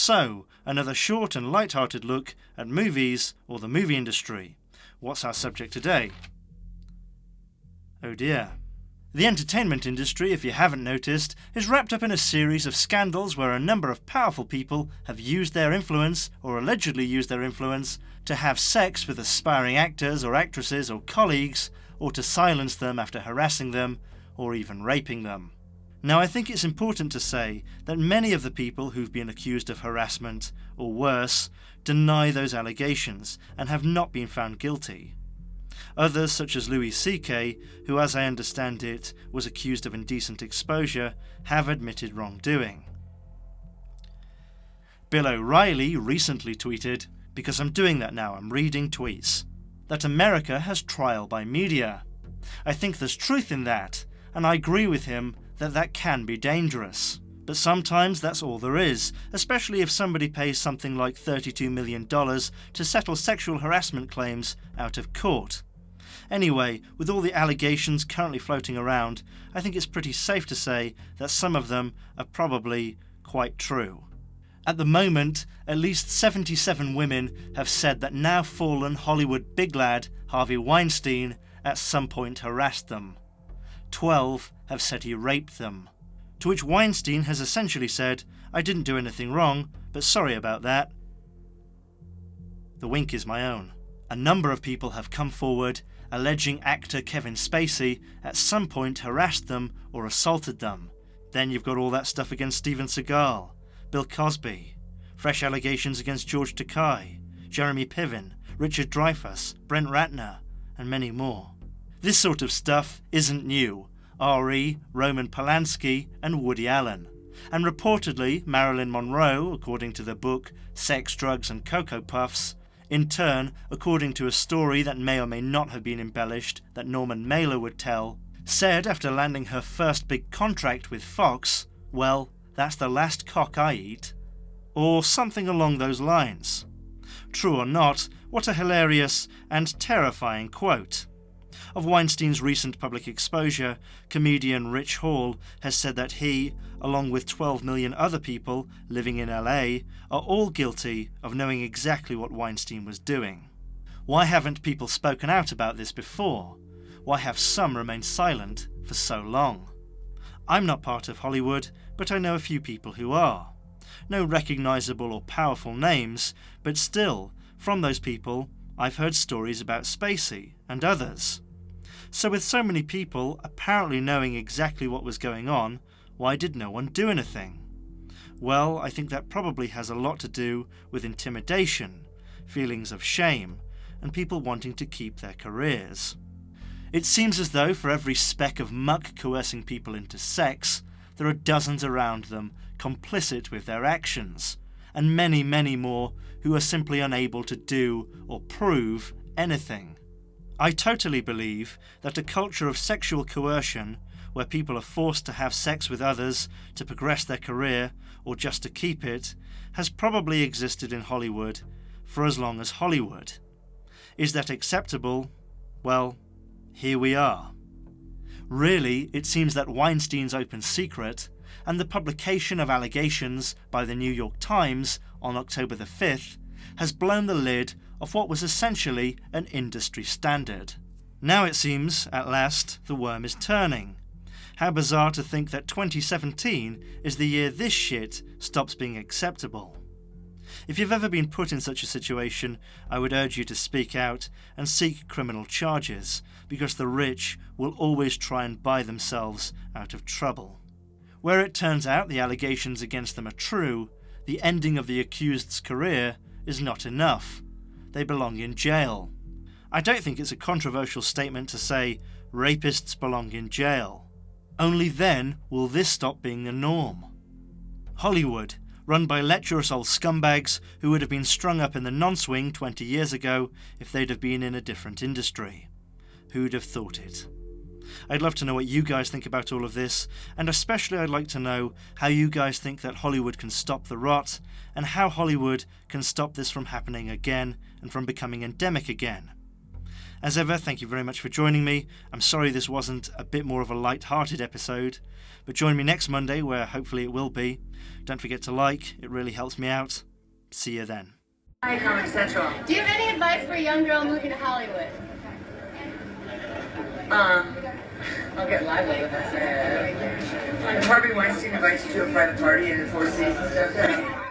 So, another short and light-hearted look at movies or the movie industry. What's our subject today? Oh dear. The entertainment industry, if you haven't noticed, is wrapped up in a series of scandals where a number of powerful people have used their influence, or allegedly used their influence, to have sex with aspiring actors or actresses or colleagues, or to silence them after harassing them, or even raping them. Now, I think it's important to say that many of the people who've been accused of harassment, or worse, deny those allegations and have not been found guilty. Others, such as Louis C.K., who as I understand it was accused of indecent exposure, have admitted wrongdoing. Bill O'Reilly recently tweeted, because I'm doing that now, I'm reading tweets, that America has trial by media. I think there's truth in that, and I agree with him that can be dangerous. But sometimes that's all there is, especially if somebody pays something like $32 million to settle sexual harassment claims out of court. Anyway, with all the allegations currently floating around, I think it's pretty safe to say that some of them are probably quite true. At the moment, at least 77 women have said that now fallen Hollywood big lad Harvey Weinstein at some point harassed them. 12 have said he raped them. To which Weinstein has essentially said, I didn't do anything wrong, but sorry about that. The wink is my own. A number of people have come forward alleging actor Kevin Spacey at some point harassed them or assaulted them. Then you've got all that stuff against Steven Seagal, Bill Cosby, fresh allegations against George Takei, Jeremy Piven, Richard Dreyfuss, Brent Ratner, and many more. This sort of stuff isn't new. R.E., Roman Polanski, and Woody Allen. And reportedly, Marilyn Monroe, according to the book Sex, Drugs and Cocoa Puffs, in turn, according to a story that may or may not have been embellished that Norman Mailer would tell, said after landing her first big contract with Fox, well, that's the last cock I eat. Or something along those lines. True or not, what a hilarious and terrifying quote. Of Weinstein's recent public exposure, comedian Rich Hall has said that he, along with 12 million other people living in LA, are all guilty of knowing exactly what Weinstein was doing. Why haven't people spoken out about this before? Why have some remained silent for so long? I'm not part of Hollywood, but I know a few people who are. No recognizable or powerful names, but still, from those people, I've heard stories about Spacey and others. So with so many people apparently knowing exactly what was going on, why did no one do anything? Well, I think that probably has a lot to do with intimidation, feelings of shame, and people wanting to keep their careers. It seems as though for every speck of muck coercing people into sex, there are dozens around them complicit with their actions, and many, many more who are simply unable to do or prove anything. I totally believe that a culture of sexual coercion, where people are forced to have sex with others to progress their career or just to keep it, has probably existed in Hollywood for as long as Hollywood. Is that acceptable? Well, here we are. Really, it seems that Weinstein's open secret and the publication of allegations by the New York Times on October the 5th has blown the lid of what was essentially an industry standard. Now it seems, at last, the worm is turning. How bizarre to think that 2017 is the year this shit stops being acceptable. If you've ever been put in such a situation, I would urge you to speak out and seek criminal charges, because the rich will always try and buy themselves out of trouble. Where it turns out the allegations against them are true, the ending of the accused's career is not enough. They belong in jail. I don't think it's a controversial statement to say rapists belong in jail. Only then will this stop being the norm. Hollywood, run by lecherous old scumbags who would have been strung up in the non-swing 20 years ago if they'd have been in a different industry. Who'd have thought it? I'd love to know what you guys think about all of this, and especially I'd like to know how you guys think that Hollywood can stop the rot, and how Hollywood can stop this from happening again and from becoming endemic again. As ever, thank you very much for joining me. I'm sorry this wasn't a bit more of a light-hearted episode, but join me next Monday where hopefully it will be. Don't forget to like, it really helps me out. See you then. Hi, Comic Central. Do you have any advice for a young girl moving to Hollywood? I'll get live with it. Harvey Weinstein invites you to a private party and enforces and stuff.